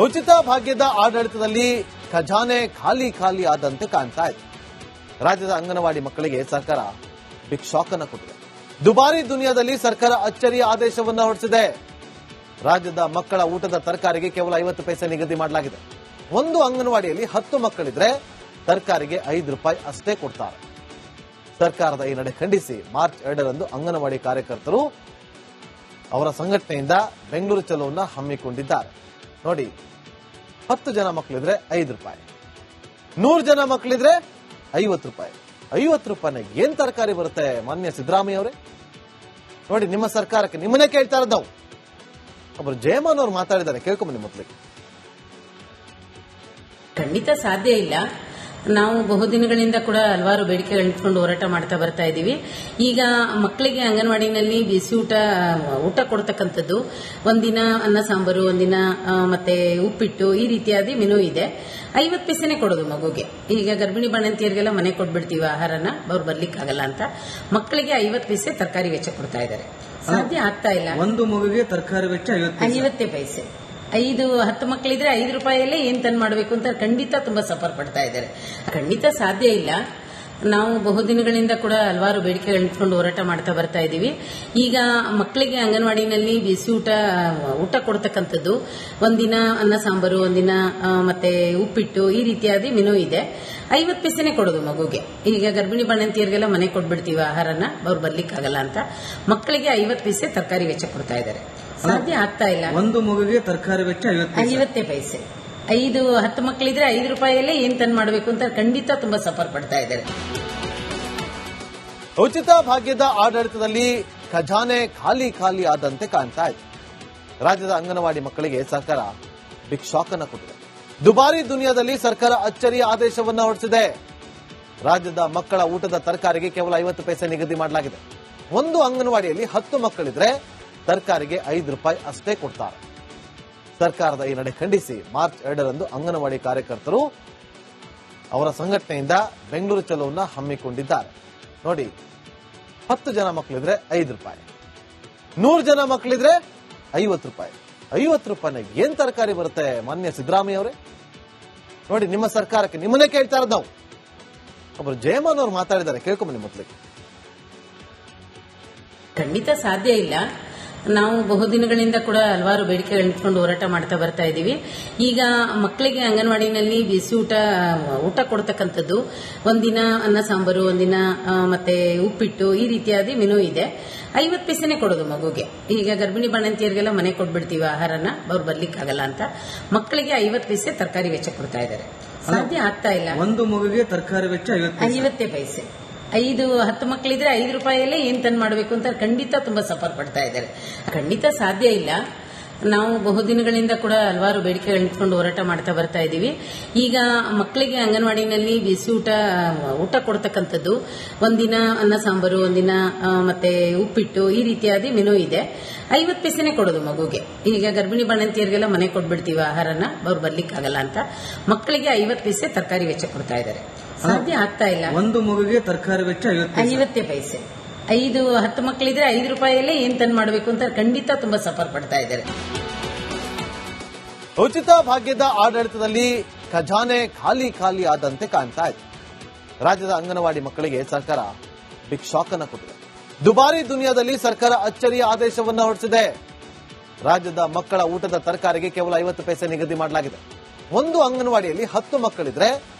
ಉಚಿತ ಭಾಗ್ಯದ ಆಡಳಿತದಲ್ಲಿ ಖಜಾನೆ ಖಾಲಿ ಖಾಲಿ ಆದಂತೆ ಕಾಣ್ತಾ ಇದೆ. ರಾಜ್ಯದ ಅಂಗನವಾಡಿ ಮಕ್ಕಳಿಗೆ ಸರ್ಕಾರ ಬಿಗ್ ಶಾಕ್ ಅನ್ನು ಕೊಟ್ಟಿದೆ. ದುಬಾರಿ ದುನಿಯಾದಲ್ಲಿ ಸರ್ಕಾರ ಅಚ್ಚರಿಯ ಆದೇಶವನ್ನು ಹೊರಡಿಸಿದೆ. ರಾಜ್ಯದ ಮಕ್ಕಳ ಊಟದ ತರಕಾರಿಗೆ ಕೇವಲ 50 ಪೈಸೆ ನಿಗದಿ ಮಾಡಲಾಗಿದೆ. ಒಂದು ಅಂಗನವಾಡಿಯಲ್ಲಿ 10 ಮಕ್ಕಳಿದ್ರೆ ತರಕಾರಿಗೆ 5 ರೂಪಾಯಿ ಅಷ್ಟೇ ಕೊಡ್ತಾರೆ. ಸರ್ಕಾರದ ಈ ನಡೆ ಖಂಡಿಸಿ ಮಾರ್ಚ್ 2ರಂದು ಅಂಗನವಾಡಿ ಕಾರ್ಯಕರ್ತರು ಅವರ ಸಂಘಟನೆಯಿಂದ ಬೆಂಗಳೂರು ಚಲೋವನ್ನು ಹಮ್ಮಿಕೊಂಡಿದ್ದಾರೆ. ನೋಡಿ, 10 ಜನ ಮಕ್ಕಳಿದ್ರೆ 5 ರೂಪಾಯಿ, 100 ಜನ ಮಕ್ಕಳಿದ್ರೆ 50 ರೂಪಾಯಿ. 50 ರೂಪಾಯಿನ ಏನ್ ತರಕಾರಿ ಬರುತ್ತೆ ಮಾನ್ಯ ಸಿದ್ದರಾಮಯ್ಯ ಅವರೇ? ನೋಡಿ, ನಿಮ್ಮ ಸರ್ಕಾರಕ್ಕೆ ನಿಮ್ಮನ್ನೇ ಕೇಳ್ತಾ ಇರೋದು ನಾವು. ಒಬ್ಬರು ಜಯಮಾನ್ ಅವರು ಮಾತಾಡಿದ್ದಾರೆ, ಕೇಳ್ಕೊಂಬನ್ನಿ ಮೊದಲಿಗೆ. ಖಂಡಿತ ಸಾಧ್ಯ ಇಲ್ಲ. ನಾವು ಬಹುದಿನಗಳಿಂದ ಕೂಡ ಹಲವಾರು ಬೇಡಿಕೆಗಳು ಇಟ್ಕೊಂಡು ಹೋರಾಟ ಮಾಡ್ತಾ ಬರ್ತಾ ಇದ್ದೀವಿ. ಈಗ ಮಕ್ಕಳಿಗೆ ಅಂಗನವಾಡಿನಲ್ಲಿ ಬಿಸಿ ಊಟ ಕೊಡ್ತಕ್ಕಂಥದ್ದು, ಒಂದಿನ ಅನ್ನ ಸಾಂಬಾರು, ಒಂದಿನ ಮತ್ತೆ ಉಪ್ಪಿಟ್ಟು, ಈ ರೀತಿಯಾದ ಮೆನು ಇದೆ. 50 ಪೈಸೆನೆ ಕೊಡೋದು ಮಗುಗೆ. ಈಗ ಗರ್ಭಿಣಿ ಬಾಣಂತಿಯರಿಗೆಲ್ಲ ಮನೆ ಕೊಟ್ಬಿಡ್ತೀವಿ ಆಹಾರನ, ಅವ್ರು ಬರ್ಲಿಕ್ಕಾಗಲ್ಲ ಅಂತ. ಮಕ್ಕಳಿಗೆ 50 ಪೈಸೆ ತರಕಾರಿ ವೆಚ್ಚ ಕೊಡ್ತಾ ಇದ್ದಾರೆ. ಸಾಧ್ಯ ಆಗ್ತಾ ಇಲ್ಲ. ಒಂದು ಮಗುಗೆ ತರಕಾರಿ ವೆಚ್ಚ 50 ಪೈಸೆ. 10 ಮಕ್ಕಳಿದ್ರೆ 5 ರೂಪಾಯಿಯಲ್ಲೇ ಏನ್ ತಂದು ಮಾಡಬೇಕು ಅಂತ ಖಂಡಿತ ತುಂಬಾ ಸಫರ್ ಪಡ್ತಾ ಇದ್ದಾರೆ. ಖಂಡಿತ ಸಾಧ್ಯ ಇಲ್ಲ. ನಾವು ಬಹುದಿನಗಳಿಂದ ಕೂಡ ಹಲವಾರು ಬೇಡಿಕೆಗಳು ಇಟ್ಕೊಂಡು ಹೋರಾಟ ಮಾಡ್ತಾ ಬರ್ತಾ ಇದ್ದೀವಿ. ಈಗ ಮಕ್ಕಳಿಗೆ ಅಂಗನವಾಡಿನಲ್ಲಿ ಬಿಸಿ ಊಟ ಕೊಡ್ತಕ್ಕಂಥದ್ದು, ಒಂದಿನ ಅನ್ನ ಸಾಂಬಾರು, ಒಂದಿನ ಮತ್ತೆ ಉಪ್ಪಿಟ್ಟು, ಈ ರೀತಿಯಾದ ಮೆನು ಇದೆ. 50 ಪೈಸೆನೆ ಕೊಡೋದು ಮಗುಗೆ. ಈಗ ಗರ್ಭಿಣಿ ಬಾಣಂತಿಯರಿಗೆಲ್ಲ ಮನೆ ಕೊಟ್ಬಿಡ್ತೀವಿ ಆಹಾರನ, ಅವ್ರು ಬರ್ಲಿಕ್ಕಾಗಲ್ಲ ಅಂತ. ಮಕ್ಕಳಿಗೆ 50 ಪೈಸೆ ತರಕಾರಿ ವೆಚ್ಚ ಕೊಡ್ತಾ ಇದ್ದಾರೆ. ಸಾಧ್ಯ ಆಗ್ತಾ ಇಲ್ಲ. ಒಂದು ಮಗುಗೆ ತರಕಾರಿ ವೆಚ್ಚ 50 ಪೈಸೆ. 10 ಮಕ್ಕಳಿದ್ರೆ 5 ರೂಪಾಯಿಯಲ್ಲೇ ಏನ್ ತಂದು ಮಾಡಬೇಕು ಅಂತ ಖಂಡಿತ ತುಂಬಾ ಸಫರ್ ಪಡ್ತಾ ಇದ್ದಾರೆ. ಉಚಿತ ಭಾಗ್ಯದ ಆಡಳಿತದಲ್ಲಿ ಖಜಾನೆ ಖಾಲಿ ಖಾಲಿ ಆದಂತೆ ಕಾಣ್ತಾ ಇದೆ. ರಾಜ್ಯದ ಅಂಗನವಾಡಿ ಮಕ್ಕಳಿಗೆ ಸರ್ಕಾರ ಬಿಗ್ ಶಾಕ್ ಅನ್ನು ಕೊಟ್ಟಿದೆ. ದುಬಾರಿ ದುನಿಯಾದಲ್ಲಿ ಸರ್ಕಾರ ಅಚ್ಚರಿಯ ಆದೇಶವನ್ನು ಹೊರಡಿಸಿದೆ. ರಾಜ್ಯದ ಮಕ್ಕಳ ಊಟದ ತರಕಾರಿಗೆ ಕೇವಲ 50 ಪೈಸೆ ನಿಗದಿ ಮಾಡಲಾಗಿದೆ. ಒಂದು ಅಂಗನವಾಡಿಯಲ್ಲಿ 10 ಮಕ್ಕಳಿದ್ರೆ ತರಕಾರಿಗೆ 5 ರೂಪಾಯಿ ಅಷ್ಟೇ ಕೊಡ್ತಾರೆ. ಸರ್ಕಾರದ ಈ ನಡೆ ಖಂಡಿಸಿ ಮಾರ್ಚ್ 2ರಂದು ಅಂಗನವಾಡಿ ಕಾರ್ಯಕರ್ತರು ಅವರ ಸಂಘಟನೆಯಿಂದ ಬೆಂಗಳೂರು ಚಲೋವನ್ನು ಹಮ್ಮಿಕೊಂಡಿದ್ದಾರೆ. ನೋಡಿ, 10 ಜನ ಮಕ್ಕಳಿದ್ರೆ 5 ರೂಪಾಯಿ, 100 ಜನ ಮಕ್ಕಳಿದ್ರೆ 50 ರೂಪಾಯಿ. 50 ರೂಪಾಯಿನ ಏನ್ ತರಕಾರಿ ಬರುತ್ತೆ ಮಾನ್ಯ ಸಿದ್ದರಾಮಯ್ಯ ಅವರೇ? ನೋಡಿ, ನಿಮ್ಮ ಸರ್ಕಾರಕ್ಕೆ ನಿಮ್ಮನ್ನೇ ಕೇಳ್ತಾ ಇರೋದು ನಾವು. ಒಬ್ಬರು ಜಯಮಾನ್ ಅವರು ಮಾತಾಡಿದ್ದಾರೆ, ಕೇಳ್ಕೊಂಬನ್ನಿ ಮೊದಲಿಗೆ. ಖಂಡಿತ ಸಾಧ್ಯ ಇಲ್ಲ. ನಾವು ಬಹುದಿನಗಳಿಂದ ಕೂಡ ಹಲವಾರು ಬೇಡಿಕೆಗಳು ಇಟ್ಕೊಂಡು ಹೋರಾಟ ಮಾಡ್ತಾ ಬರ್ತಾ ಇದ್ದೀವಿ. ಈಗ ಮಕ್ಕಳಿಗೆ ಅಂಗನವಾಡಿನಲ್ಲಿ ಬಿಸಿ ಊಟ ಕೊಡ್ತಕ್ಕಂಥದ್ದು, ಒಂದಿನ ಅನ್ನ ಸಾಂಬಾರು, ಒಂದಿನ ಮತ್ತೆ ಉಪ್ಪಿಟ್ಟು, ಈ ರೀತಿಯಾದ ಮೆನು ಇದೆ. 50 ಪೈಸೆನೆ ಕೊಡೋದು ಮಗುಗೆ. ಈಗ ಗರ್ಭಿಣಿ ಬಾಣಂತಿಯರಿಗೆಲ್ಲ ಮನೆ ಕೊಟ್ಬಿಡ್ತೀವಿ ಆಹಾರನ, ಅವ್ರು ಬರ್ಲಿಕ್ಕಾಗಲ್ಲ ಅಂತ. ಮಕ್ಕಳಿಗೆ 50 ಪೈಸೆ ತರಕಾರಿ ವೆಚ್ಚ ಕೊಡ್ತಾ ಇದ್ದಾರೆ. ಸಾಧ್ಯ ಆಗ್ತಾ ಇಲ್ಲ. ಒಂದು ಮಗುಗೆ ತರಕಾರಿ ವೆಚ್ಚ 50 ಪೈಸೆ. 10 ಮಕ್ಕಳಿದ್ರೆ 5 ರೂಪಾಯಿಯಲ್ಲೇ ಏನ್ ತಂದು ಮಾಡಬೇಕು ಅಂತ ಖಂಡಿತ ತುಂಬಾ ಸಫರ್ ಪಡ್ತಾ ಇದ್ದಾರೆ. ಖಂಡಿತ ಸಾಧ್ಯ ಇಲ್ಲ. ನಾವು ಬಹುದಿನಗಳಿಂದ ಕೂಡ ಹಲವಾರು ಬೇಡಿಕೆಗಳು ಇಟ್ಕೊಂಡು ಹೋರಾಟ ಮಾಡ್ತಾ ಬರ್ತಾ ಇದ್ದೀವಿ. ಈಗ ಮಕ್ಕಳಿಗೆ ಅಂಗನವಾಡಿನಲ್ಲಿ ಬಿಸಿ ಊಟ ಕೊಡ್ತಕ್ಕಂಥದ್ದು, ಒಂದಿನ ಅನ್ನ ಸಾಂಬಾರು, ಒಂದಿನ ಮತ್ತೆ ಉಪ್ಪಿಟ್ಟು, ಈ ರೀತಿಯಾದ ಮೆನು ಇದೆ. 50 ಪೈಸೆನೆ ಕೊಡೋದು ಮಗುಗೆ. ಈಗ ಗರ್ಭಿಣಿ ಬಾಣಂತಿಯರಿಗೆಲ್ಲ ಮನೆ ಕೊಟ್ಬಿಡ್ತೀವಿ ಆಹಾರನ, ಅವ್ರು ಬರ್ಲಿಕ್ಕಾಗಲ್ಲ ಅಂತ. ಮಕ್ಕಳಿಗೆ 50 ಪೈಸೆ ತರಕಾರಿ ವೆಚ್ಚ ಕೊಡ್ತಾ ಇದ್ದಾರೆ. ಸಾಧ್ಯ ಆಗ್ತಾ ಇಲ್ಲ. ಒಂದು ಮಗುಗೆ ತರಕಾರಿ ವೆಚ್ಚ 50 ಪೈಸೆ. 10 ಮಕ್ಕಳಿದ್ರೆ 5 ರೂಪಾಯಿಯಲ್ಲೇ ಏನ್ ತಂದು ಮಾಡಬೇಕು ಅಂತ ಖಂಡಿತ ತುಂಬಾ ಸಫರ್ ಪಡ್ತಾ ಇದ್ದಾರೆ. ಉಚಿತ ಭಾಗ್ಯದ ಆಡಳಿತದಲ್ಲಿ ಖಜಾನೆ ಖಾಲಿ ಖಾಲಿ ಆದಂತೆ ಕಾಣ್ತಾ ಇದೆ. ರಾಜ್ಯದ ಅಂಗನವಾಡಿ ಮಕ್ಕಳಿಗೆ ಸರ್ಕಾರ ಬಿಗ್ ಶಾಕ್ ಅನ್ನು ಕೊಟ್ಟಿದೆ. ದುಬಾರಿ ದುನಿಯಾದಲ್ಲಿ ಸರ್ಕಾರ ಅಚ್ಚರಿಯ ಆದೇಶವನ್ನು ಹೊರಡಿಸಿದೆ. ರಾಜ್ಯದ ಮಕ್ಕಳ ಊಟದ ತರಕಾರಿಗೆ ಕೇವಲ 50 ಪೈಸೆ ನಿಗದಿ ಮಾಡಲಾಗಿದೆ. ಒಂದು ಅಂಗನವಾಡಿಯಲ್ಲಿ 10 ಮಕ್ಕಳಿದ್ರೆ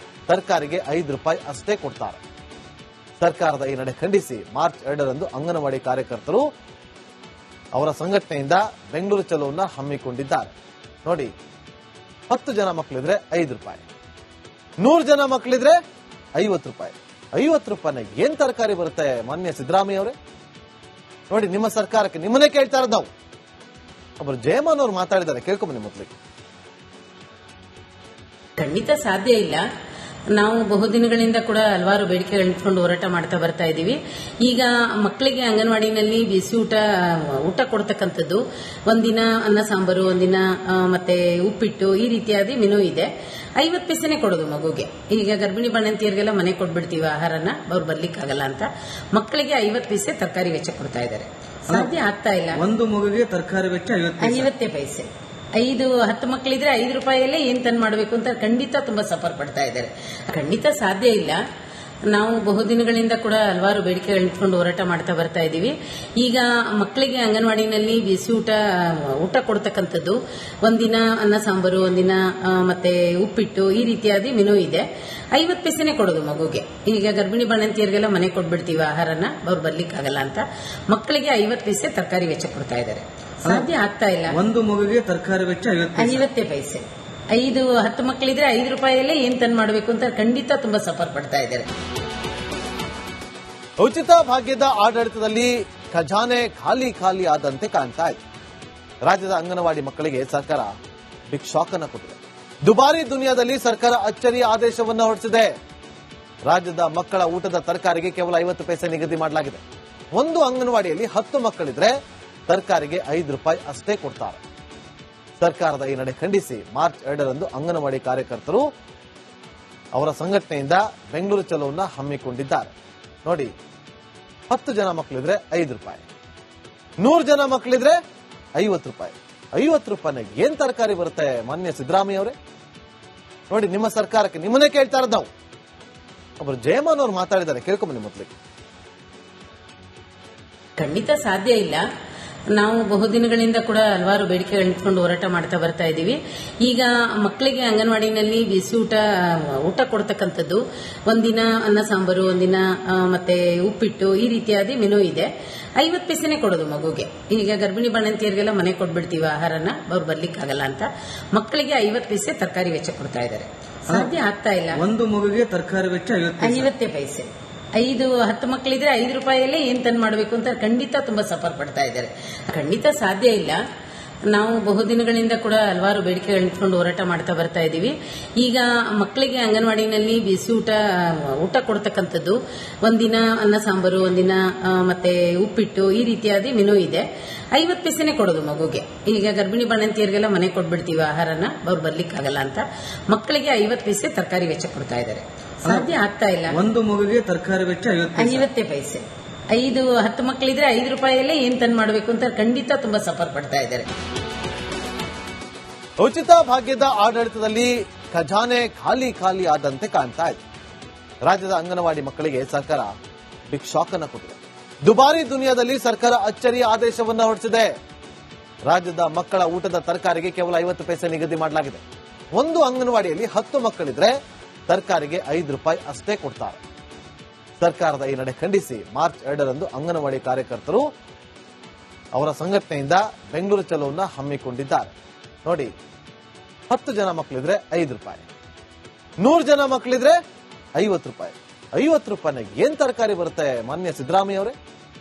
ತರಕಾರಿಗೆ 5 ರೂಪಾಯಿ ಅಷ್ಟೇ ಕೊಡ್ತಾರೆ. ಸರ್ಕಾರದ ಈ ನಡೆ ಖಂಡಿಸಿ ಮಾರ್ಚ್ 2ರಂದು ಅಂಗನವಾಡಿ ಕಾರ್ಯಕರ್ತರು ಅವರ ಸಂಘಟನೆಯಿಂದ ಬೆಂಗಳೂರು ಚಲೋವನ್ನು ಹಮ್ಮಿಕೊಂಡಿದ್ದಾರೆ. ನೋಡಿ, 10 ಜನ ಮಕ್ಕಳಿದ್ರೆ 5 ರೂಪಾಯಿ, 100 ಜನ ಮಕ್ಕಳಿದ್ರೆ 50 ರೂಪಾಯಿ. 50 ರೂಪಾಯಿನ ಏನ್ ತರಕಾರಿ ಬರುತ್ತೆ ಮಾನ್ಯ ಸಿದ್ದರಾಮಯ್ಯ ಅವರೇ? ನೋಡಿ, ನಿಮ್ಮ ಸರ್ಕಾರಕ್ಕೆ ನಿಮ್ಮನ್ನೇ ಕೇಳ್ತಾ ಇರೋದು ನಾವು. ಒಬ್ಬರು ಜಯಮಾನ್ ಅವರು ಮಾತಾಡಿದ್ದಾರೆ, ಕೇಳ್ಕೊಂಬನ್ನಿ ಮೊದಲಿಗೆ. ಖಂಡಿತ ಸಾಧ್ಯ ಇಲ್ಲ. ನಾವು ಬಹುದಿನಗಳಿಂದ ಕೂಡ ಹಲವಾರು ಬೇಡಿಕೆಗಳು ಇಟ್ಕೊಂಡು ಹೋರಾಟ ಮಾಡ್ತಾ ಬರ್ತಾ ಇದ್ದೀವಿ. ಈಗ ಮಕ್ಕಳಿಗೆ ಅಂಗನವಾಡಿನಲ್ಲಿ ಬಿಸಿ ಊಟ ಕೊಡ್ತಕ್ಕಂಥದ್ದು, ಒಂದಿನ ಅನ್ನ ಸಾಂಬಾರು, ಒಂದಿನ ಮತ್ತೆ ಉಪ್ಪಿಟ್ಟು, ಈ ರೀತಿಯಾದ ಮೆನು ಇದೆ. 50 ಪೈಸೆನೆ ಕೊಡೋದು ಮಗುಗೆ. ಈಗ ಗರ್ಭಿಣಿ ಬಾಣಂತಿಯರಿಗೆಲ್ಲ ಮನೆ ಕೊಟ್ಬಿಡ್ತೀವಿ ಆಹಾರನ, ಅವ್ರು ಬರ್ಲಿಕ್ಕಾಗಲ್ಲ ಅಂತ. ಮಕ್ಕಳಿಗೆ 50 ಪೈಸೆ ತರಕಾರಿ ವೆಚ್ಚ ಕೊಡ್ತಾ ಇದ್ದಾರೆ. ಸಾಧ್ಯ ಆಗ್ತಾ ಇಲ್ಲ. ಒಂದು ಮಗುಗೆ ತರಕಾರಿ ವೆಚ್ಚ 50 ಪೈಸೆ. 10 ಮಕ್ಕಳಿದ್ರೆ 5 ರೂಪಾಯಿಯಲ್ಲೇ ಏನ್ ತಂದು ಮಾಡಬೇಕು ಅಂತ ಖಂಡಿತ ತುಂಬಾ ಸಫರ್ ಪಡ್ತಾ ಇದ್ದಾರೆ. ಖಂಡಿತ ಸಾಧ್ಯ ಇಲ್ಲ. ನಾವು ಬಹುದಿನಗಳಿಂದ ಕೂಡ ಹಲವಾರು ಬೇಡಿಕೆಗಳನ್ನ ಇಟ್ಕೊಂಡು ಹೋರಾಟ ಮಾಡ್ತಾ ಬರ್ತಾ ಇದ್ದೀವಿ. ಈಗ ಮಕ್ಕಳಿಗೆ ಅಂಗನವಾಡಿನಲ್ಲಿ ಬಿಸಿ ಊಟ ಕೊಡ್ತಕ್ಕಂಥದ್ದು, ಒಂದಿನ ಅನ್ನ ಸಾಂಬಾರು, ಒಂದಿನ ಮತ್ತೆ ಉಪ್ಪಿಟ್ಟು, ಈ ರೀತಿಯಾದ ಮೆನು ಇದೆ. 50 ಪೈಸೆನೆ ಕೊಡೋದು ಮಗುಗೆ. ಈಗ ಗರ್ಭಿಣಿ ಬಾಣಂತಿಯರಿಗೆಲ್ಲ ಮನೆ ಕೊಟ್ಬಿಡ್ತೀವಿ ಆಹಾರನ, ಅವ್ರು ಬರ್ಲಿಕ್ಕಾಗಲ್ಲ ಅಂತ ಮಕ್ಕಳಿಗೆ 50 ಪೈಸೆ ತರಕಾರಿ ವೆಚ್ಚ ಕೊಡ್ತಾ ಇದ್ದಾರೆ. ಸಾಧ್ಯ ಆಗ್ತಾ ಇಲ್ಲ. ಒಂದು ಮಗುಗೆ ತರಕಾರಿ ವೆಚ್ಚ 50 ಪೈಸೆ. 10 ಮಕ್ಕಳಿದ್ರೆ 5 ರೂಪಾಯಿಯಲ್ಲೇ ಏನ್ ತಂದು ಮಾಡಬೇಕು ಅಂತ ಖಂಡಿತ ತುಂಬಾ ಸಫರ್ ಪಡ್ತಾ ಇದ್ದಾರೆ. ಉಚಿತ ಭಾಗ್ಯದ ಆಡಳಿತದಲ್ಲಿ ಖಜಾನೆ ಖಾಲಿ ಖಾಲಿ ಆದಂತೆ ಕಾಣ್ತಾ ಇದೆ. ರಾಜ್ಯದ ಅಂಗನವಾಡಿ ಮಕ್ಕಳಿಗೆ ಸರ್ಕಾರ ಬಿಗ್ ಶಾಕ್ ಅನ್ನು ಕೊಟ್ಟಿದೆ. ದುಬಾರಿ ದುನಿಯಾದಲ್ಲಿ ಸರ್ಕಾರ ಅಚ್ಚರಿಯ ಆದೇಶವನ್ನು ಹೊರಡಿಸಿದೆ. ರಾಜ್ಯದ ಮಕ್ಕಳ ಊಟದ ತರಕಾರಿಗೆ ಕೇವಲ 50 ಪೈಸೆ ನಿಗದಿ ಮಾಡಲಾಗಿದೆ. ಒಂದು ಅಂಗನವಾಡಿಯಲ್ಲಿ 10 ಮಕ್ಕಳಿದ್ರೆ ತರಕಾರಿಗೆ 5 ರೂಪಾಯಿ ಅಷ್ಟೇ ಕೊಡ್ತಾರೆ. ಸರ್ಕಾರದ ಈ ನಡೆ ಖಂಡಿಸಿ ಮಾರ್ಚ್ 2ರಂದು ಅಂಗನವಾಡಿ ಕಾರ್ಯಕರ್ತರು ಅವರ ಸಂಘಟನೆಯಿಂದ ಬೆಂಗಳೂರು ಚಲೋವನ್ನು ಹಮ್ಮಿಕೊಂಡಿದ್ದಾರೆ. ನೋಡಿ, 10 ಜನ ಮಕ್ಕಳಿದ್ರೆ 5 ರೂಪಾಯಿ, 100 ಜನ ಮಕ್ಕಳಿದ್ರೆ 50 ರೂಪಾಯಿ. 50 ರೂಪಾಯಿನಾಗ ಏನ್ ತರಕಾರಿ ಬರುತ್ತೆ ಮಾನ್ಯ ಸಿದ್ದರಾಮಯ್ಯ ಅವರೇ? ನೋಡಿ, ನಿಮ್ಮ ಸರ್ಕಾರಕ್ಕೆ ನಿಮ್ಮನ್ನೇ ಕೇಳ್ತಾ ಇರೋದು ನಾವು. ಒಬ್ಬರು ಜಯಮಾನ್ ಅವರು ಮಾತಾಡಿದ್ದಾರೆ, ಕೇಳ್ಕೊಂಬನ್ನಿ ಮೊದಲಿಗೆ. ಖಂಡಿತ ಸಾಧ್ಯ ಇಲ್ಲ. ನಾವು ಬಹುದಿನಗಳಿಂದ ಕೂಡ ಹಲವಾರು ಬೇಡಿಕೆಗಳನ್ನ ಇಟ್ಕೊಂಡು ಹೋರಾಟ ಮಾಡ್ತಾ ಬರ್ತಾ ಇದ್ದೀವಿ. ಈಗ ಮಕ್ಕಳಿಗೆ ಅಂಗನವಾಡಿನಲ್ಲಿ ಬಿಸಿ ಊಟ ಕೊಡ್ತಕ್ಕಂಥದ್ದು, ಒಂದಿನ ಅನ್ನ ಸಾಂಬಾರು, ಒಂದಿನ ಮತ್ತೆ ಉಪ್ಪಿಟ್ಟು, ಈ ರೀತಿಯಾದ ಮೆನು ಇದೆ. 50 ಪೈಸೆನೆ ಕೊಡೋದು ಮಗುಗೆ. ಈಗ ಗರ್ಭಿಣಿ ಬಾಣಂತಿಯರಿಗೆಲ್ಲ ಮನೆ ಕೊಟ್ಬಿಡ್ತೀವಿ ಆಹಾರನ, ಅವ್ರು ಬರ್ಲಿಕ್ಕಾಗಲ್ಲ ಅಂತ ಮಕ್ಕಳಿಗೆ 50 ಪೈಸೆ ತರಕಾರಿ ವೆಚ್ಚ ಕೊಡ್ತಾ ಇದ್ದಾರೆ. ಸಾಧ್ಯ ಆಗ್ತಾ ಇಲ್ಲ. ಒಂದು ಮಗುಗೆ ತರಕಾರಿ ವೆಚ್ಚ 50 ಪೈಸೆ. 10 ಮಕ್ಕಳಿದ್ರೆ 5 ರೂಪಾಯಿಯಲ್ಲೇ ಏನ್ ತಂದು ಮಾಡಬೇಕು ಅಂತ ಖಂಡಿತ ತುಂಬಾ ಸಫರ್ ಪಡ್ತಾ ಇದ್ದಾರೆ. ಖಂಡಿತ ಸಾಧ್ಯ ಇಲ್ಲ. ನಾವು ಬಹುದಿನಗಳಿಂದ ಕೂಡ ಹಲವಾರು ಬೇಡಿಕೆಗಳನ್ನ ಇಟ್ಕೊಂಡು ಹೋರಾಟ ಮಾಡ್ತಾ ಬರ್ತಾ ಇದ್ದೀವಿ. ಈಗ ಮಕ್ಕಳಿಗೆ ಅಂಗನವಾಡಿನಲ್ಲಿ ಬಿಸಿ ಊಟ ಕೊಡ್ತಕ್ಕಂಥದ್ದು, ಒಂದಿನ ಅನ್ನ ಸಾಂಬಾರು, ಒಂದಿನ ಮತ್ತೆ ಉಪ್ಪಿಟ್ಟು, ಈ ರೀತಿಯಾದ ಮೆನು ಇದೆ. 50 ಪೈಸೆನೆ ಕೊಡೋದು ಮಗುಗೆ. ಈಗ ಗರ್ಭಿಣಿ ಬಾಣಂತಿಯರಿಗೆಲ್ಲ ಮನೆ ಕೊಟ್ಬಿಡ್ತೀವಿ ಆಹಾರನ, ಅವ್ರು ಬರ್ಲಿಕ್ಕಾಗಲ್ಲ ಅಂತ ಮಕ್ಕಳಿಗೆ 50 ಪೈಸೆ ತರಕಾರಿ ವೆಚ್ಚ ಕೊಡ್ತಾ ಇದ್ದಾರೆ. ಸಾಧ್ಯ ಆಗ್ತಾ ಇಲ್ಲ. ಒಂದು ಮಗುಗೆ ತರಕಾರಿ ವೆಚ್ಚ 50 ಪೈಸೆ. 10 ಮಕ್ಕಳಿದ್ರೆ 5 ರೂಪಾಯಿಯಲ್ಲೇ ಏನ್ ತಂದು ಮಾಡಬೇಕು ಅಂತ ಖಂಡಿತ ತುಂಬಾ ಸಫರ್ ಪಡ್ತಾ ಇದ್ದಾರೆ. ಉಚಿತ ಭಾಗ್ಯದ ಆಡಳಿತದಲ್ಲಿ ಖಜಾನೆ ಖಾಲಿ ಖಾಲಿ ಆದಂತೆ ಕಾಣ್ತಾ ಇದೆ. ರಾಜ್ಯದ ಅಂಗನವಾಡಿ ಮಕ್ಕಳಿಗೆ ಸರ್ಕಾರ ಬಿಗ್ ಶಾಕ್ ಅನ್ನು ಕೊಟ್ಟಿದೆ. ದುಬಾರಿ ದುನಿಯಾದಲ್ಲಿ ಸರ್ಕಾರ ಅಚ್ಚರಿಯ ಆದೇಶವನ್ನು ಹೊರಡಿಸಿದೆ. ರಾಜ್ಯದ ಮಕ್ಕಳ ಊಟದ ತರಕಾರಿಗೆ ಕೇವಲ 50 ಪೈಸೆ ನಿಗದಿ ಮಾಡಲಾಗಿದೆ. ಒಂದು ಅಂಗನವಾಡಿಯಲ್ಲಿ 10 ಮಕ್ಕಳಿದ್ರೆ ತರಕಾರಿಗೆ 5 ರೂಪಾಯಿ ಅಷ್ಟೇ ಕೊಡ್ತಾರೆ. ಸರ್ಕಾರದ ಈ ನಡೆ ಖಂಡಿಸಿ ಮಾರ್ಚ್ 2ರಂದು ಅಂಗನವಾಡಿ ಕಾರ್ಯಕರ್ತರು ಅವರ ಸಂಘಟನೆಯಿಂದ ಬೆಂಗಳೂರು ಚಲೋವನ್ನು ಹಮ್ಮಿಕೊಂಡಿದ್ದಾರೆ. ನೋಡಿ, 10 ಜನ ಮಕ್ಕಳಿದ್ರೆ 5 ರೂಪಾಯಿ, 100 ಜನ ಮಕ್ಕಳಿದ್ರೆ 50 ರೂಪಾಯಿ. 50 ರೂಪಾಯಿನಾಗ ಏನ್ ತರಕಾರಿ ಬರುತ್ತೆ ಮಾನ್ಯ ಸಿದ್ದರಾಮಯ್ಯ ಅವರೇ?